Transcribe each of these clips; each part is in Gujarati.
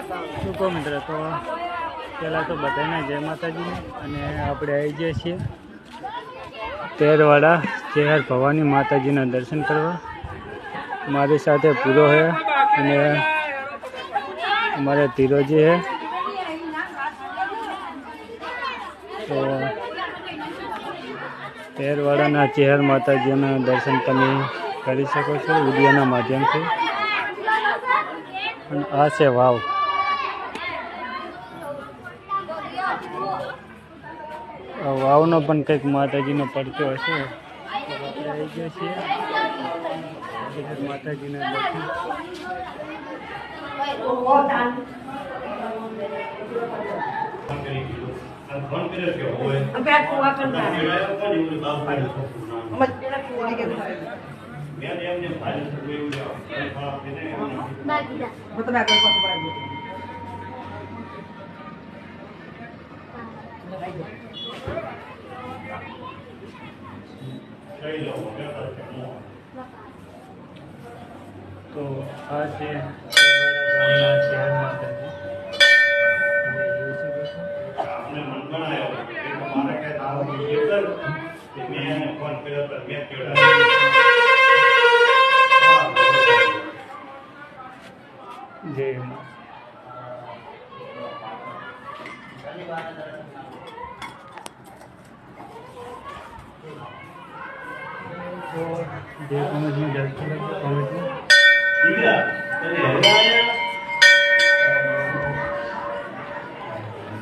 શું કહો મિત્ર? તો પહેલાં તો બધાને જય માતાજી, અને આપણે આવી જઈએ છીએ તેરવાડા ચેહર ભવાની માતાજીના દર્શન કરવા. મારી સાથે પૂરો છે અને અમારે ધીરોજી છે. તો તેરવાડાના ચેહર માતાજીના દર્શન તમે કરી શકો છો વિડીયોના માધ્યમથી. અને આ છે વાવ. વાવનો પણ કંઈક માતાજીનો પડતો હશે. આપણે આવી ગયા છીએ માતાજીના દર્શન. તો આ છે શહેર માતાજી. જય મા. તો જે કોમેન્ટમાં જલ્દી લખો કોમેન્ટમાં.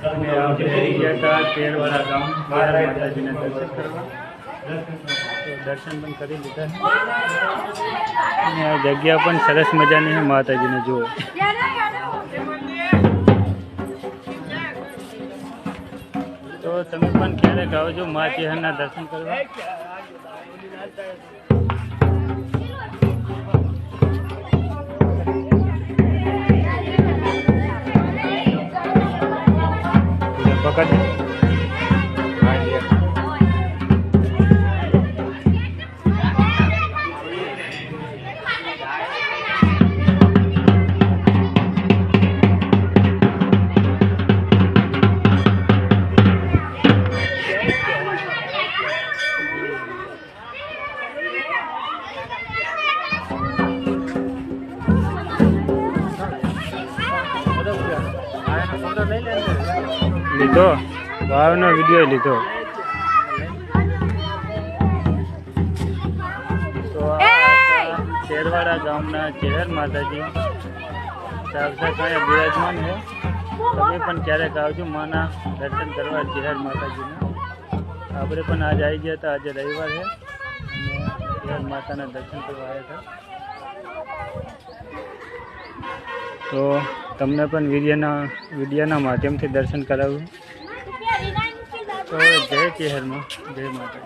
અને આપણે ગયા હતા તેરવાડા ગામ માતાજીના દર્શન કરવા. તો દર્શન પણ કરી લીધા છે અને આ જગ્યા પણ સરસ મજાની છે માતાજીને જુઓ. તો તમે પણ ક્યારેક આવજો મા ચેહરના દર્શન કરવા. પકડ લીધો. વાવનો વિડીયો લીધો. તો તેરવાડા ગામના ચેહર માતાજી સાક્ષાત અહીંયા બિરાજમાન છે. તમે પણ ક્યારેક આવજો માના દર્શન કરવા ચેહર માતાજીના. આપણે પણ આજે આવી ગયા હતા. આજે રવિવાર છે અને ચેહર માતાના દર્શન કરવા આવ્યા હતા. તો તમને પણ વિડીયોના માધ્યમથી દર્શન કરાવું. તો જય ચેહરમાં, જય માતા.